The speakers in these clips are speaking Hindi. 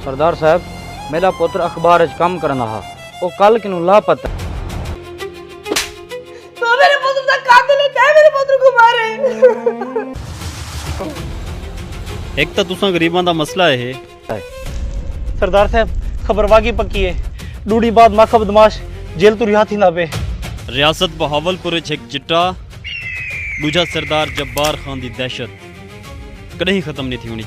सरदार साहब, मेरा पुत्र अखबार च कम करना हा, वो कल किनू लापता। तो मेरे पुत्र का कातिल है, चाहे मेरे पुत्र को मारे। एक तो तुसा गरीबां दा मसला है। सरदार साहब खबर वागी पक्की है, डूडी बाद माखा बदमाश जेल तो रिहा थी ना पे। रियासत बहावलपुर एक चिट्टा दूजा सरदार जब्बार खान दी दहशत कहीं खत्म नहीं थी होनी।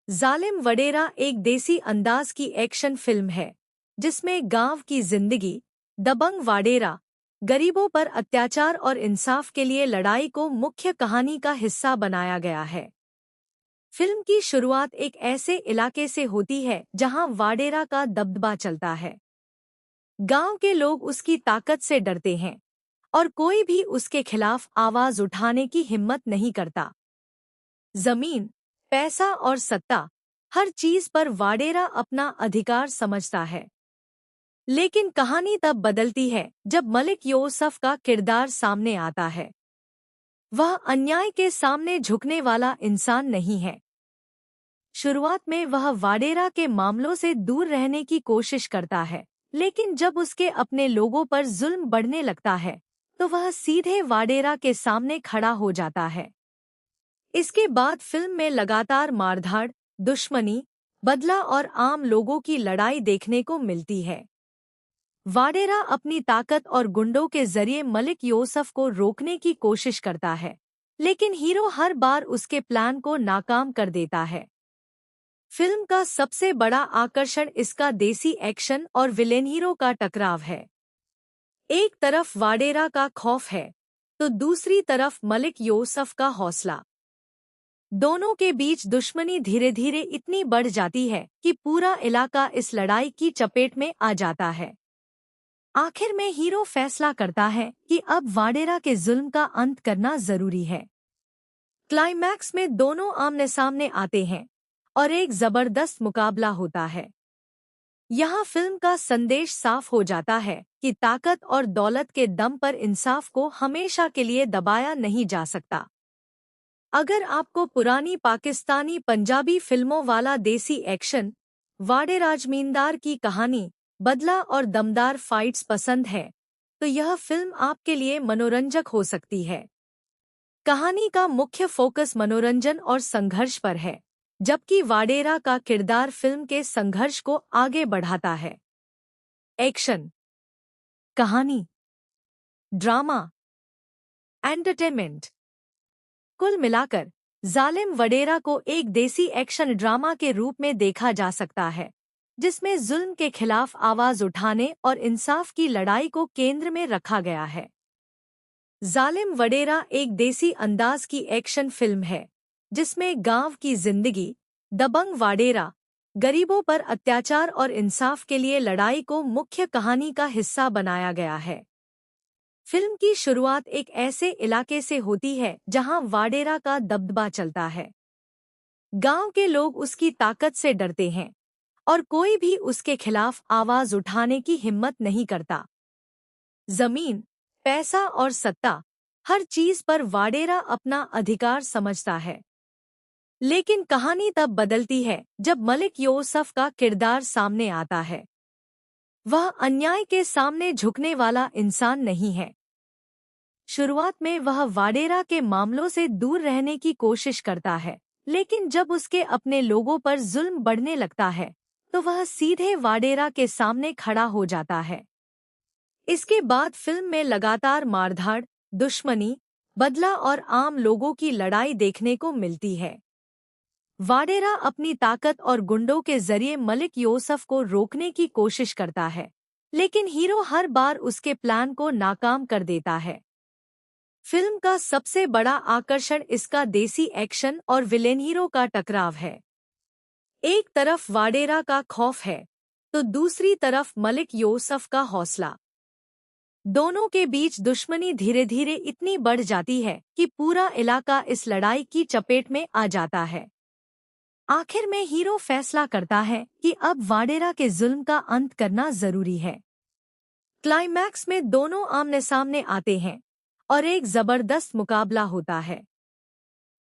जालिम वडेरा एक देसी अंदाज की एक्शन फिल्म है जिसमें गांव की जिंदगी, दबंग वाडेरा, गरीबों पर अत्याचार और इंसाफ के लिए लड़ाई को मुख्य कहानी का हिस्सा बनाया गया है। फिल्म की शुरुआत एक ऐसे इलाके से होती है जहां वाडेरा का दबदबा चलता है। गांव के लोग उसकी ताकत से डरते हैं और कोई भी उसके खिलाफ आवाज उठाने की हिम्मत नहीं करता। जमीन, पैसा और सत्ता, हर चीज पर वाडेरा अपना अधिकार समझता है। लेकिन कहानी तब बदलती है जब मलिक यूसुफ का किरदार सामने आता है। वह अन्याय के सामने झुकने वाला इंसान नहीं है। शुरुआत में वह वाडेरा के मामलों से दूर रहने की कोशिश करता है, लेकिन जब उसके अपने लोगों पर जुल्म बढ़ने लगता है तो वह सीधे वाडेरा के सामने खड़ा हो जाता है। इसके बाद फिल्म में लगातार मारधाड़, दुश्मनी, बदला और आम लोगों की लड़ाई देखने को मिलती है। वाडेरा अपनी ताकत और गुंडों के जरिए मलिक यूसुफ को रोकने की कोशिश करता है, लेकिन हीरो हर बार उसके प्लान को नाकाम कर देता है। फिल्म का सबसे बड़ा आकर्षण इसका देसी एक्शन और विलेन हीरो का टकराव है। एक तरफ वाडेरा का खौफ है तो दूसरी तरफ मलिक यूसुफ का हौसला। दोनों के बीच दुश्मनी धीरे धीरे इतनी बढ़ जाती है कि पूरा इलाका इस लड़ाई की चपेट में आ जाता है। आखिर में हीरो फैसला करता है कि अब वाडेरा के जुल्म का अंत करना जरूरी है। क्लाइमैक्स में दोनों आमने सामने आते हैं और एक जबरदस्त मुकाबला होता है। यहाँ फिल्म का संदेश साफ हो जाता है कि ताकत और दौलत के दम पर इंसाफ को हमेशा के लिए दबाया नहीं जा सकता। अगर आपको पुरानी पाकिस्तानी पंजाबी फिल्मों वाला देसी एक्शन, वाडेरा जमींदार की कहानी, बदला और दमदार फाइट्स पसंद है तो यह फिल्म आपके लिए मनोरंजक हो सकती है। कहानी का मुख्य फोकस मनोरंजन और संघर्ष पर है, जबकि वाडेरा का किरदार फिल्म के संघर्ष को आगे बढ़ाता है। एक्शन, कहानी, ड्रामा, एंटरटेनमेंट, कुल मिलाकर जालिम वडेरा को एक देसी एक्शन ड्रामा के रूप में देखा जा सकता है, जिसमें जुल्म के खिलाफ आवाज उठाने और इंसाफ की लड़ाई को केंद्र में रखा गया है। जालिम वडेरा एक देसी अंदाज की एक्शन फिल्म है जिसमें गांव की जिंदगी, दबंग वाडेरा, गरीबों पर अत्याचार और इंसाफ के लिए लड़ाई को मुख्य कहानी का हिस्सा बनाया गया है। फिल्म की शुरुआत एक ऐसे इलाके से होती है जहां वाडेरा का दबदबा चलता है। गांव के लोग उसकी ताकत से डरते हैं और कोई भी उसके खिलाफ आवाज उठाने की हिम्मत नहीं करता। जमीन, पैसा और सत्ता, हर चीज पर वाडेरा अपना अधिकार समझता है। लेकिन कहानी तब बदलती है जब मलिक यूसुफ का किरदार सामने आता है। वह अन्याय के सामने झुकने वाला इंसान नहीं है। शुरुआत में वह वाडेरा के मामलों से दूर रहने की कोशिश करता है, लेकिन जब उसके अपने लोगों पर जुल्म बढ़ने लगता है तो वह सीधे वाडेरा के सामने खड़ा हो जाता है। इसके बाद फिल्म में लगातार मारधाड़, दुश्मनी, बदला और आम लोगों की लड़ाई देखने को मिलती है। वाडेरा अपनी ताकत और गुंडों के जरिए मलिक यूसुफ को रोकने की कोशिश करता है, लेकिन हीरो हर बार उसके प्लान को नाकाम कर देता है। फिल्म का सबसे बड़ा आकर्षण इसका देसी एक्शन और विलेन हीरो का टकराव है। एक तरफ वाडेरा का खौफ है तो दूसरी तरफ मलिक यूसुफ का हौसला। दोनों के बीच दुश्मनी धीरे धीरे इतनी बढ़ जाती है कि पूरा इलाका इस लड़ाई की चपेट में आ जाता है। आखिर में हीरो फैसला करता है कि अब वाडेरा के जुल्म का अंत करना जरूरी है। क्लाइमैक्स में दोनों आमने सामने आते हैं और एक जबरदस्त मुकाबला होता है।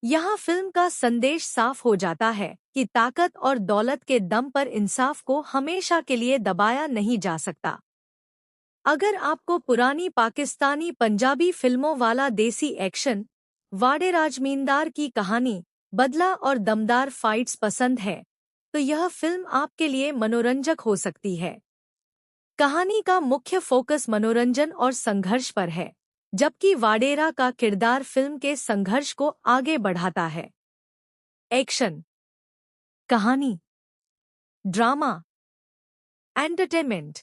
यहाँ फिल्म का संदेश साफ हो जाता है कि ताकत और दौलत के दम पर इंसाफ को हमेशा के लिए दबाया नहीं जा सकता। अगर आपको पुरानी पाकिस्तानी पंजाबी फिल्मों वाला देसी एक्शन, वाडेरा जमींदार की कहानी, बदला और दमदार फाइट्स पसंद है तो यह फिल्म आपके लिए मनोरंजक हो सकती है। कहानी का मुख्य फोकस मनोरंजन और संघर्ष पर है, जबकि वाडेरा का किरदार फिल्म के संघर्ष को आगे बढ़ाता है। एक्शन, कहानी, ड्रामा, एंटरटेनमेंट।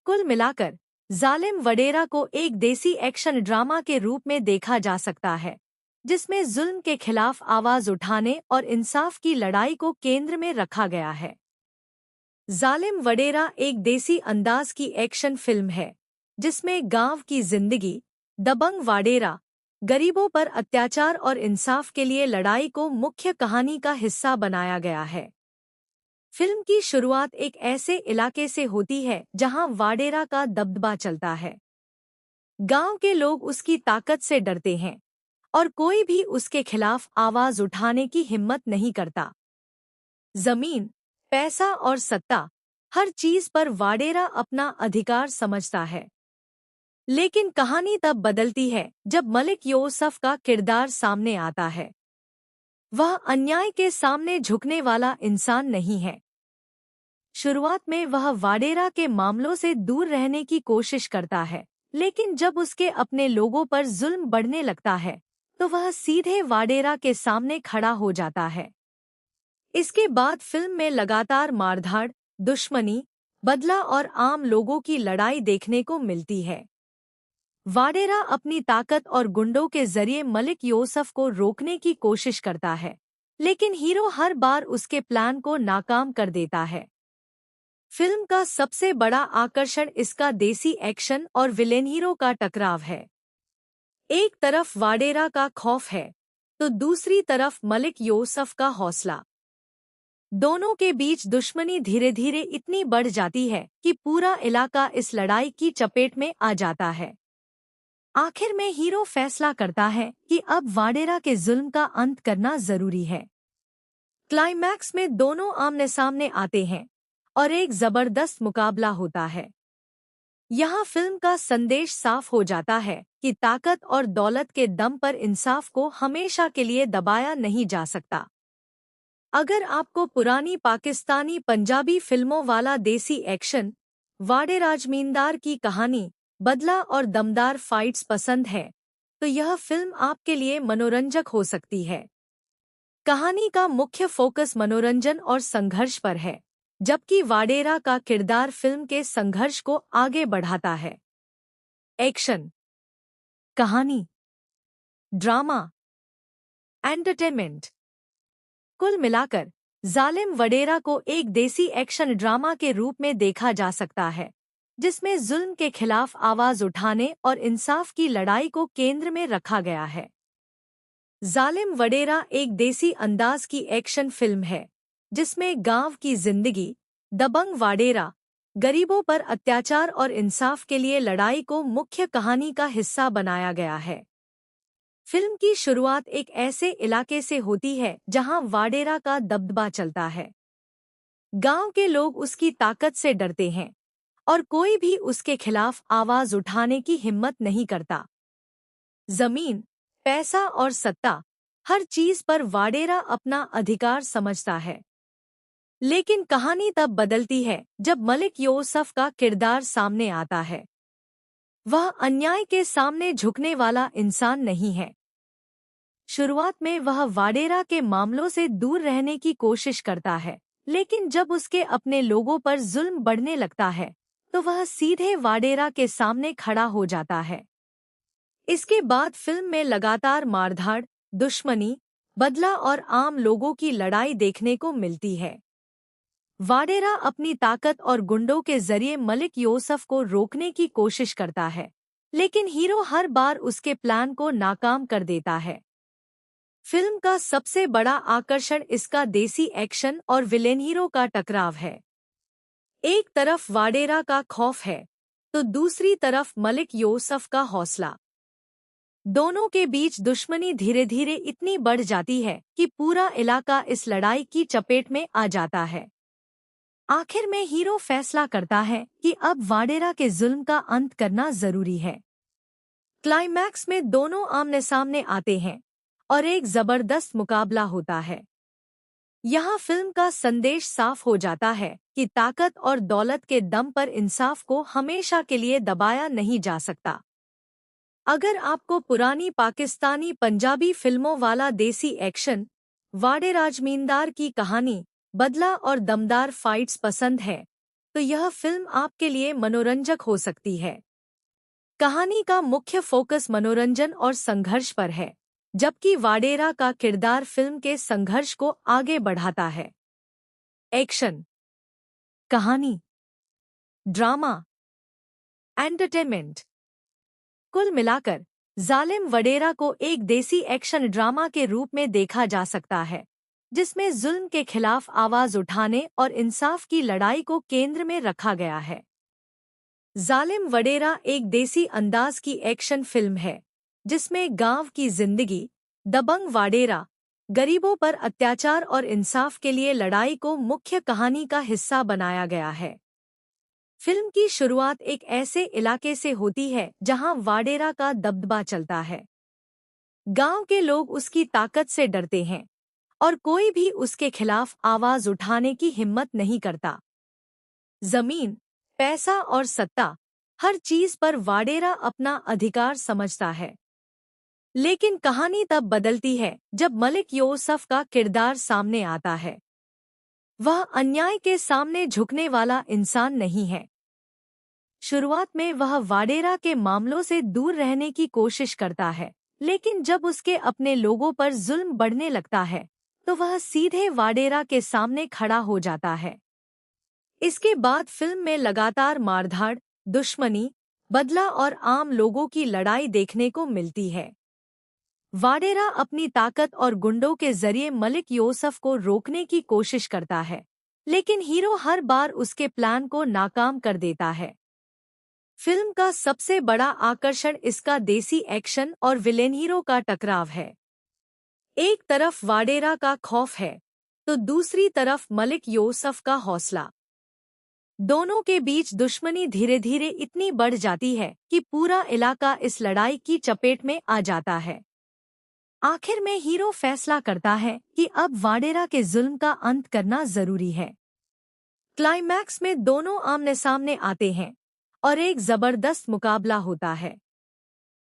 कुल मिलाकर जालिम वडेरा को एक देसी एक्शन ड्रामा के रूप में देखा जा सकता है, जिसमें जुल्म के खिलाफ आवाज उठाने और इंसाफ की लड़ाई को केंद्र में रखा गया है। जालिम वडेरा एक देसी अंदाज की एक्शन फिल्म है, जिसमें गांव की जिंदगी, दबंग वाडेरा, गरीबों पर अत्याचार और इंसाफ के लिए लड़ाई को मुख्य कहानी का हिस्सा बनाया गया है। फिल्म की शुरुआत एक ऐसे इलाके से होती है जहां वाडेरा का दबदबा चलता है। गांव के लोग उसकी ताकत से डरते हैं और कोई भी उसके खिलाफ आवाज उठाने की हिम्मत नहीं करता। जमीन, पैसा और सत्ता, हर चीज पर वाडेरा अपना अधिकार समझता है। लेकिन कहानी तब बदलती है जब मलिक यूसुफ का किरदार सामने आता है। वह अन्याय के सामने झुकने वाला इंसान नहीं है। शुरुआत में वह वाडेरा के मामलों से दूर रहने की कोशिश करता है, लेकिन जब उसके अपने लोगों पर जुल्म बढ़ने लगता है तो वह सीधे वाडेरा के सामने खड़ा हो जाता है। इसके बाद फिल्म में लगातार मारधाड़, दुश्मनी, बदला और आम लोगों की लड़ाई देखने को मिलती है। वाडेरा अपनी ताकत और गुंडों के जरिए मलिक यूसुफ को रोकने की कोशिश करता है, लेकिन हीरो हर बार उसके प्लान को नाकाम कर देता है। फिल्म का सबसे बड़ा आकर्षण इसका देसी एक्शन और विलेन हीरो का टकराव है। एक तरफ वाडेरा का खौफ है तो दूसरी तरफ मलिक यूसुफ का हौसला। दोनों के बीच दुश्मनी धीरे धीरे इतनी बढ़ जाती है कि पूरा इलाका इस लड़ाई की चपेट में आ जाता है। आखिर में हीरो फैसला करता है कि अब वाडेरा के जुल्म का अंत करना जरूरी है। क्लाइमैक्स में दोनों आमने सामने आते हैं और एक जबरदस्त मुकाबला होता है। यहाँ फिल्म का संदेश साफ हो जाता है कि ताकत और दौलत के दम पर इंसाफ को हमेशा के लिए दबाया नहीं जा सकता। अगर आपको पुरानी पाकिस्तानी पंजाबी फिल्मों वाला देसी एक्शन, वाडेरा जमींदार की कहानी, बदला और दमदार फाइट्स पसंद है तो यह फिल्म आपके लिए मनोरंजक हो सकती है। कहानी का मुख्य फोकस मनोरंजन और संघर्ष पर है, जबकि वाडेरा का किरदार फिल्म के संघर्ष को आगे बढ़ाता है। एक्शन, कहानी, ड्रामा, एंटरटेनमेंट। कुल मिलाकर जालिम वडेरा को एक देसी एक्शन ड्रामा के रूप में देखा जा सकता है, जिसमें जुल्म के खिलाफ आवाज उठाने और इंसाफ की लड़ाई को केंद्र में रखा गया है। जालिम वडेरा एक देसी अंदाज की एक्शन फिल्म है, जिसमें गांव की जिंदगी, दबंग वाडेरा, गरीबों पर अत्याचार और इंसाफ के लिए लड़ाई को मुख्य कहानी का हिस्सा बनाया गया है। फिल्म की शुरुआत एक ऐसे इलाके से होती है जहां वाडेरा का दबदबा चलता है। गांव के लोग उसकी ताकत से डरते हैं और कोई भी उसके खिलाफ आवाज उठाने की हिम्मत नहीं करता। जमीन, पैसा और सत्ता, हर चीज पर वाडेरा अपना अधिकार समझता है। लेकिन कहानी तब बदलती है जब मलिक यूसुफ का किरदार सामने आता है। वह अन्याय के सामने झुकने वाला इंसान नहीं है। शुरुआत में वह वाडेरा के मामलों से दूर रहने की कोशिश करता है, लेकिन जब उसके अपने लोगों पर जुल्म बढ़ने लगता है तो वह सीधे वाडेरा के सामने खड़ा हो जाता है। इसके बाद फिल्म में लगातार मारधाड़, दुश्मनी, बदला और आम लोगों की लड़ाई देखने को मिलती है। वाडेरा अपनी ताकत और गुंडों के जरिए मलिक यूसुफ को रोकने की कोशिश करता है, लेकिन हीरो हर बार उसके प्लान को नाकाम कर देता है। फिल्म का सबसे बड़ा आकर्षण इसका देसी एक्शन और विलेन हीरो का टकराव है। एक तरफ वाडेरा का खौफ है तो दूसरी तरफ मलिक यूसुफ का हौसला। दोनों के बीच दुश्मनी धीरे धीरे इतनी बढ़ जाती है कि पूरा इलाका इस लड़ाई की चपेट में आ जाता है। आखिर में हीरो फैसला करता है कि अब वाडेरा के जुल्म का अंत करना जरूरी है। क्लाइमैक्स में दोनों आमने सामने आते हैं और एक जबरदस्त मुकाबला होता है। यहाँ फिल्म का संदेश साफ हो जाता है कि ताकत और दौलत के दम पर इंसाफ को हमेशा के लिए दबाया नहीं जा सकता। अगर आपको पुरानी पाकिस्तानी पंजाबी फिल्मों वाला देसी एक्शन, वाडेरा जमींदार की कहानी, बदला और दमदार फाइट्स पसंद है तो यह फिल्म आपके लिए मनोरंजक हो सकती है। कहानी का मुख्य फोकस मनोरंजन और संघर्ष पर है, जबकि वाडेरा का किरदार फिल्म के संघर्ष को आगे बढ़ाता है। एक्शन, कहानी, ड्रामा, एंटरटेनमेंट। कुल मिलाकर जालिम वडेरा को एक देसी एक्शन ड्रामा के रूप में देखा जा सकता है, जिसमें जुल्म के खिलाफ आवाज उठाने और इंसाफ की लड़ाई को केंद्र में रखा गया है। जालिम वडेरा एक देसी अंदाज की एक्शन फिल्म है, जिसमें गांव की जिंदगी, दबंग वाडेरा, गरीबों पर अत्याचार और इंसाफ के लिए लड़ाई को मुख्य कहानी का हिस्सा बनाया गया है। फिल्म की शुरुआत एक ऐसे इलाके से होती है जहां वाडेरा का दबदबा चलता है। गांव के लोग उसकी ताकत से डरते हैं और कोई भी उसके खिलाफ आवाज उठाने की हिम्मत नहीं करता। जमीन, पैसा और सत्ता, हर चीज पर वाडेरा अपना अधिकार समझता है। लेकिन कहानी तब बदलती है जब मलिक यूसुफ का किरदार सामने आता है। वह अन्याय के सामने झुकने वाला इंसान नहीं है। शुरुआत में वह वाडेरा के मामलों से दूर रहने की कोशिश करता है, लेकिन जब उसके अपने लोगों पर जुल्म बढ़ने लगता है तो वह सीधे वाडेरा के सामने खड़ा हो जाता है। इसके बाद फिल्म में लगातार मारधाड़, दुश्मनी, बदला और आम लोगों की लड़ाई देखने को मिलती है। वाडेरा अपनी ताकत और गुंडों के जरिए मलिक यूसुफ को रोकने की कोशिश करता है, लेकिन हीरो हर बार उसके प्लान को नाकाम कर देता है। फिल्म का सबसे बड़ा आकर्षण इसका देसी एक्शन और विलेन हीरो का टकराव है। एक तरफ वाडेरा का खौफ है तो दूसरी तरफ मलिक यूसुफ का हौसला। दोनों के बीच दुश्मनी धीरे धीरे इतनी बढ़ जाती है कि पूरा इलाका इस लड़ाई की चपेट में आ जाता है। आखिर में हीरो फैसला करता है कि अब वाडेरा के जुल्म का अंत करना जरूरी है। क्लाइमैक्स में दोनों आमने सामने आते हैं और एक जबरदस्त मुकाबला होता है।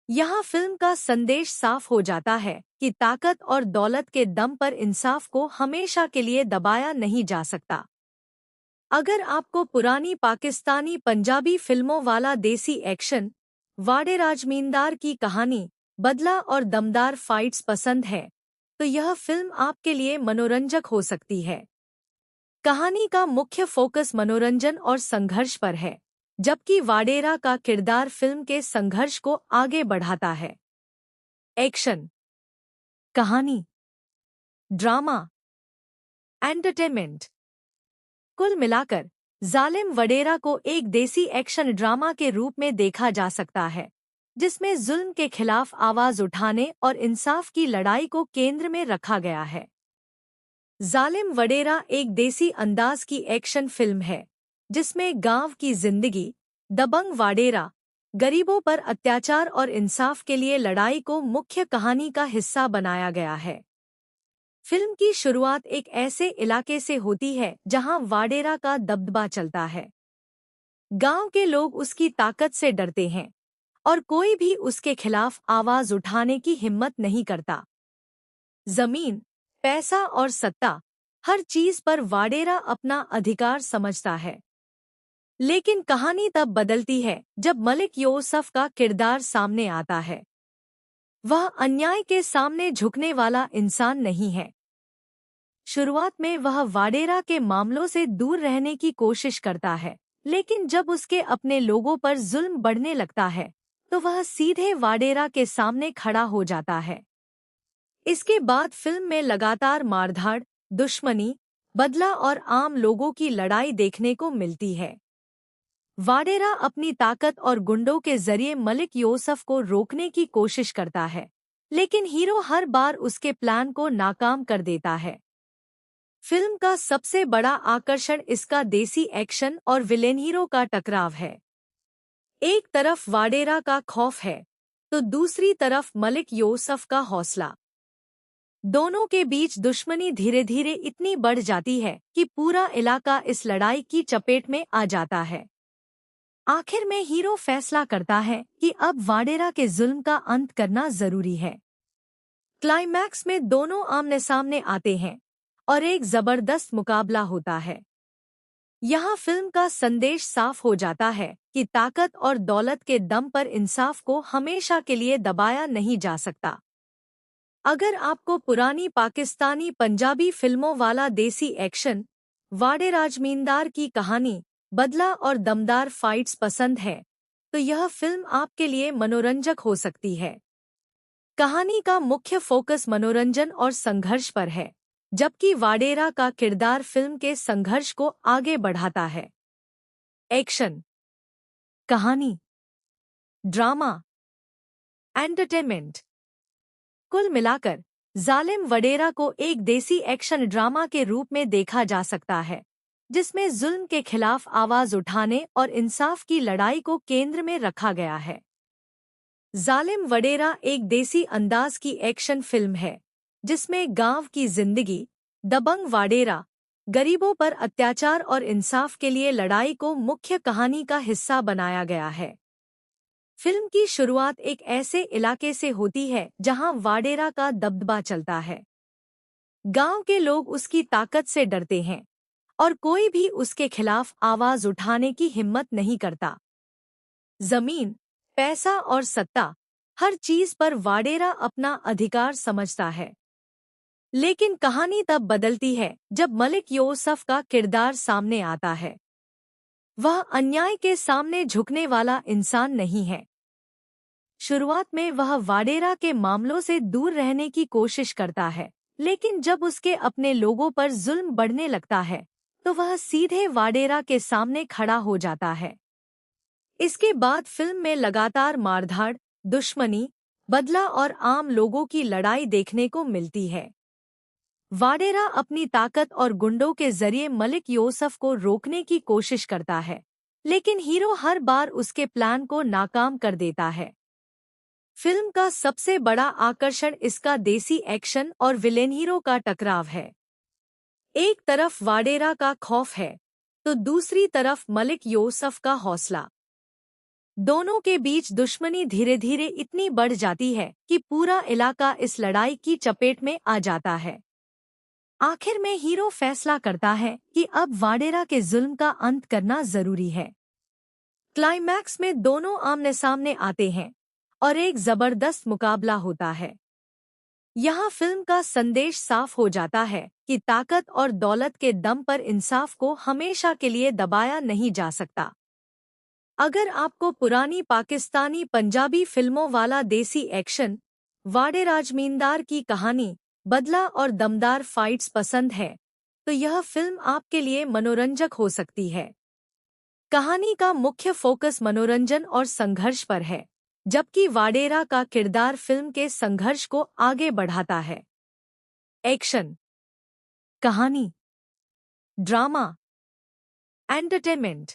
यहाँ फिल्म का संदेश साफ हो जाता है कि ताकत और दौलत के दम पर इंसाफ को हमेशा के लिए दबाया नहीं जा सकता। अगर आपको पुरानी पाकिस्तानी पंजाबी फिल्मों वाला देसी एक्शन, वाडेरा जमींदार की कहानी, बदला और दमदार फाइट्स पसंद है तो यह फिल्म आपके लिए मनोरंजक हो सकती है। कहानी का मुख्य फोकस मनोरंजन और संघर्ष पर है, जबकि वाडेरा का किरदार फिल्म के संघर्ष को आगे बढ़ाता है। एक्शन, कहानी, ड्रामा, एंटरटेनमेंट। कुल मिलाकर जालिम वडेरा को एक देसी एक्शन ड्रामा के रूप में देखा जा सकता है, जिसमें जुल्म के खिलाफ आवाज उठाने और इंसाफ की लड़ाई को केंद्र में रखा गया है। जालिम वडेरा एक देसी अंदाज की एक्शन फिल्म है, जिसमें गांव की जिंदगी, दबंग वाडेरा, गरीबों पर अत्याचार और इंसाफ के लिए लड़ाई को मुख्य कहानी का हिस्सा बनाया गया है। फिल्म की शुरुआत एक ऐसे इलाके से होती है जहां वाडेरा का दबदबा चलता है। गांव के लोग उसकी ताकत से डरते हैं और कोई भी उसके खिलाफ आवाज उठाने की हिम्मत नहीं करता। जमीन, पैसा और सत्ता, हर चीज पर वाडेरा अपना अधिकार समझता है। लेकिन कहानी तब बदलती है जब मलिक यूसुफ का किरदार सामने आता है। वह अन्याय के सामने झुकने वाला इंसान नहीं है। शुरुआत में वह वाडेरा के मामलों से दूर रहने की कोशिश करता है, लेकिन जब उसके अपने लोगों पर जुल्म बढ़ने लगता है तो वह सीधे वाडेरा के सामने खड़ा हो जाता है। इसके बाद फिल्म में लगातार मारधाड़, दुश्मनी, बदला और आम लोगों की लड़ाई देखने को मिलती है। वाडेरा अपनी ताकत और गुंडों के जरिए मलिक यूसुफ को रोकने की कोशिश करता है, लेकिन हीरो हर बार उसके प्लान को नाकाम कर देता है। फिल्म का सबसे बड़ा आकर्षण इसका देसी एक्शन और विलेन हीरो का टकराव है। एक तरफ वाडेरा का खौफ है तो दूसरी तरफ मलिक यूसुफ का हौसला। दोनों के बीच दुश्मनी धीरे धीरे इतनी बढ़ जाती है कि पूरा इलाका इस लड़ाई की चपेट में आ जाता है। आखिर में हीरो फैसला करता है कि अब वाडेरा के जुल्म का अंत करना जरूरी है। क्लाइमैक्स में दोनों आमने सामने आते हैं और एक जबरदस्त मुकाबला होता है। यहाँ फिल्म का संदेश साफ हो जाता है कि ताकत और दौलत के दम पर इंसाफ को हमेशा के लिए दबाया नहीं जा सकता। अगर आपको पुरानी पाकिस्तानी पंजाबी फिल्मों वाला देसी एक्शन, वाडे राजमींदार की कहानी, बदला और दमदार फाइट्स पसंद है, तो यह फिल्म आपके लिए मनोरंजक हो सकती है। कहानी का मुख्य फोकस मनोरंजन और संघर्ष पर है, जबकि वाडेरा का किरदार फिल्म के संघर्ष को आगे बढ़ाता है। एक्शन, कहानी, ड्रामा, एंटरटेनमेंट। कुल मिलाकर जालिम वडेरा को एक देसी एक्शन ड्रामा के रूप में देखा जा सकता है, जिसमें जुल्म के खिलाफ आवाज उठाने और इंसाफ की लड़ाई को केंद्र में रखा गया है। जालिम वडेरा एक देसी अंदाज की एक्शन फिल्म है, जिसमें गांव की जिंदगी, दबंग वाडेरा, गरीबों पर अत्याचार और इंसाफ के लिए लड़ाई को मुख्य कहानी का हिस्सा बनाया गया है। फिल्म की शुरुआत एक ऐसे इलाके से होती है जहां वाडेरा का दबदबा चलता है। गांव के लोग उसकी ताकत से डरते हैं और कोई भी उसके खिलाफ आवाज उठाने की हिम्मत नहीं करता। जमीन, पैसा और सत्ता, हर चीज पर वाडेरा अपना अधिकार समझता है। लेकिन कहानी तब बदलती है जब मलिक यूसुफ का किरदार सामने आता है। वह अन्याय के सामने झुकने वाला इंसान नहीं है। शुरुआत में वह वाडेरा के मामलों से दूर रहने की कोशिश करता है, लेकिन जब उसके अपने लोगों पर जुल्म बढ़ने लगता है, तो वह सीधे वाडेरा के सामने खड़ा हो जाता है। इसके बाद फिल्म में लगातार मारधाड़, दुश्मनी, बदला और आम लोगों की लड़ाई देखने को मिलती है। वाडेरा अपनी ताकत और गुंडों के जरिए मलिक यूसुफ को रोकने की कोशिश करता है, लेकिन हीरो हर बार उसके प्लान को नाकाम कर देता है। फिल्म का सबसे बड़ा आकर्षण इसका देसी एक्शन और विलेन हीरो का टकराव है। एक तरफ वाडेरा का खौफ है, तो दूसरी तरफ मलिक यूसुफ का हौसला। दोनों के बीच दुश्मनी धीरे धीरे इतनी बढ़ जाती है कि पूरा इलाका इस लड़ाई की चपेट में आ जाता है। आखिर में हीरो फैसला करता है कि अब वाडेरा के जुल्म का अंत करना जरूरी है। क्लाइमैक्स में दोनों आमने सामने आते हैं और एक जबरदस्त मुकाबला होता है। यहाँ फिल्म का संदेश साफ हो जाता है कि ताकत और दौलत के दम पर इंसाफ को हमेशा के लिए दबाया नहीं जा सकता। अगर आपको पुरानी पाकिस्तानी पंजाबी फिल्मों वाला देसी एक्शन, वाडे राजमींदार की कहानी, बदला और दमदार फाइट्स पसंद है, तो यह फिल्म आपके लिए मनोरंजक हो सकती है। कहानी का मुख्य फोकस मनोरंजन और संघर्ष पर है, जबकि वाडेरा का किरदार फिल्म के संघर्ष को आगे बढ़ाता है। एक्शन, कहानी, ड्रामा, एंटरटेनमेंट।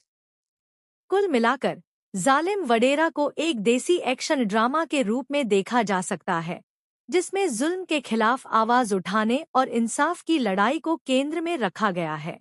कुल मिलाकर जालिम वडेरा को एक देसी एक्शन ड्रामा के रूप में देखा जा सकता है, जिसमें जुल्म के खिलाफ आवाज उठाने और इंसाफ की लड़ाई को केंद्र में रखा गया है।